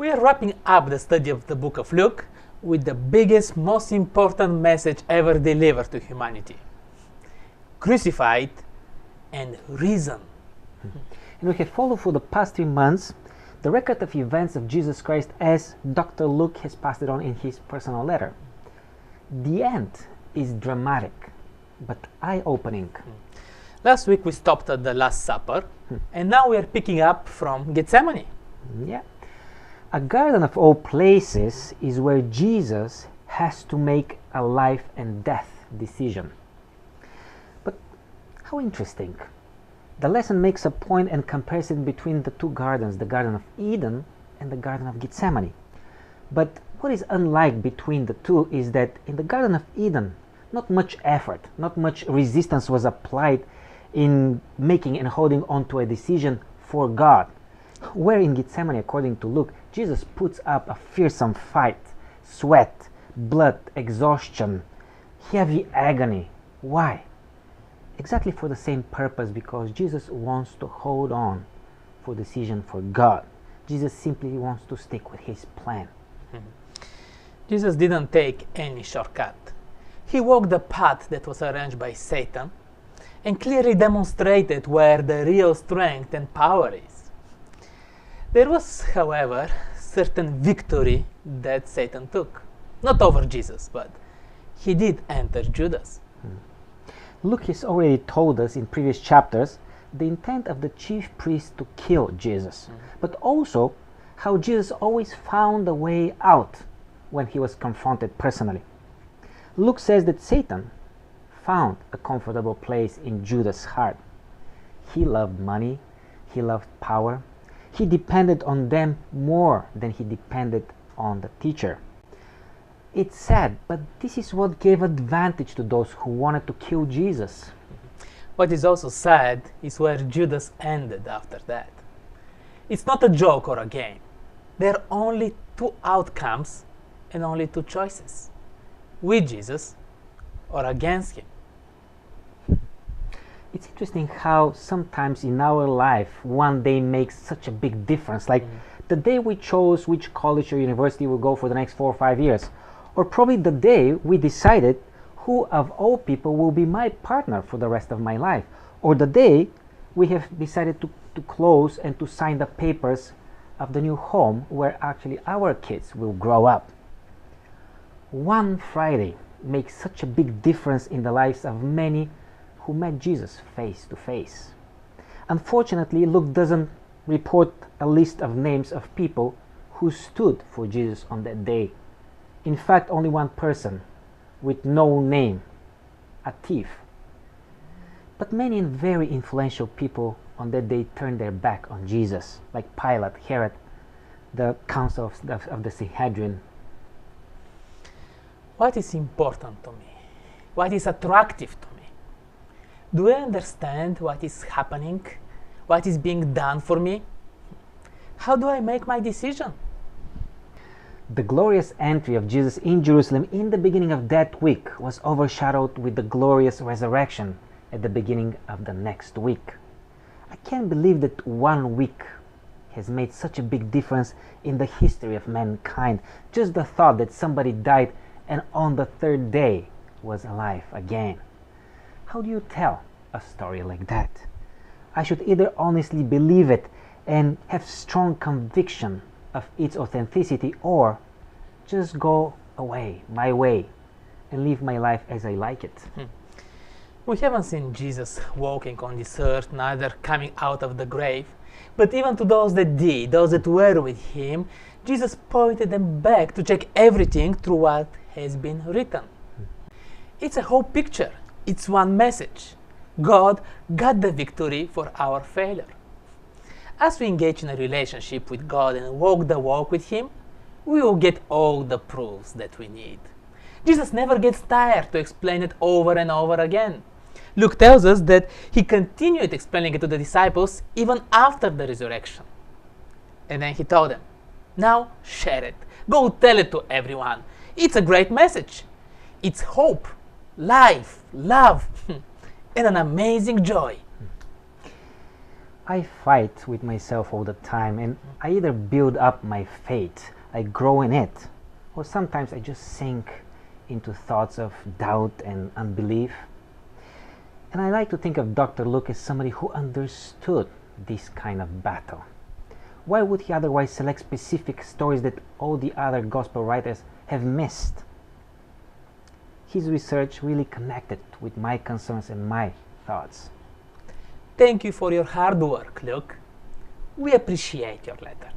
We are wrapping up the study of the book of Luke with the biggest, most important message ever delivered to humanity. Crucified and risen. And we have followed for the past 3 months the record of events of Jesus Christ as Dr. Luke has passed it on in his personal letter. The end is dramatic, but eye-opening. Last week we stopped at the Last Supper, and now we are picking up from Gethsemane. Yeah. A garden of all places is where Jesus has to make a life and death decision. But how interesting. The lesson makes a point and comparison between the two gardens, the Garden of Eden and the Garden of Gethsemane. But what is unlike between the two is that in the Garden of Eden, not much effort, not much resistance was applied in making and holding on to a decision for God. Where in Gethsemane, according to Luke, Jesus puts up a fearsome fight, sweat, blood, exhaustion, heavy agony. Why? Exactly for the same purpose, because Jesus wants to hold on for decision for God. Jesus simply wants to stick with his plan. Jesus didn't take any shortcut. He walked the path that was arranged by Satan and clearly demonstrated where the real strength and power is. There was, however, certain victory that Satan took. Not over Jesus, but he did enter Judas. Luke has already told us in previous chapters the intent of the chief priest to kill Jesus, but also how Jesus always found a way out when he was confronted personally. Luke says that Satan found a comfortable place in Judas' heart. He loved money, he loved power, he depended on them more than he depended on the teacher. It's sad, but this is what gave advantage to those who wanted to kill Jesus. What is also sad is where Judas ended after that. It's not a joke or a game. There are only two outcomes and only two choices: with Jesus or against him. It's interesting how sometimes in our life one day makes such a big difference. Like the day we chose which college or university we'll go for the next 4 or 5 years. Or probably the day we decided who of all people will be my partner for the rest of my life. Or the day we have decided to close and to sign the papers of the new home where actually our kids will grow up. One Friday makes such a big difference in the lives of many who met Jesus face to face. Unfortunately, Luke doesn't report a list of names of people who stood for Jesus on that day. In fact, only one person with no name, a thief. But many very influential people on that day turned their back on Jesus, like Pilate, Herod, the council of the Sanhedrin. What is important to me? What is attractive to me? Do I understand what is happening? What is being done for me? How do I make my decision? The glorious entry of Jesus in Jerusalem in the beginning of that week was overshadowed with the glorious resurrection at the beginning of the next week. I can't believe that 1 week has made such a big difference in the history of mankind. Just the thought that somebody died and on the 3rd day was alive again. How do you tell a story like that? I should either honestly believe it and have strong conviction of its authenticity, or just go away, my way, and live my life as I like it. We haven't seen Jesus walking on this earth, neither coming out of the grave, but even to those that did, those that were with him, Jesus pointed them back to check everything through what has been written. It's a whole picture. It's one message. God got the victory for our failure. As we engage in a relationship with God and walk the walk with him, we will get all the proofs that we need. Jesus never gets tired to explain it over and over again. Luke tells us that he continued explaining it to the disciples even after the resurrection. And then he told them, now share it. Go tell it to everyone. It's a great message. It's hope, life, love, and an amazing joy. I fight with myself all the time, and I either build up my faith, I grow in it, or sometimes I just sink into thoughts of doubt and unbelief. And I like to think of Dr. Luke as somebody who understood this kind of battle. Why would he otherwise select specific stories that all the other gospel writers have missed? His research really connected with my concerns and my thoughts. Thank you for your hard work, Luke. We appreciate your letter.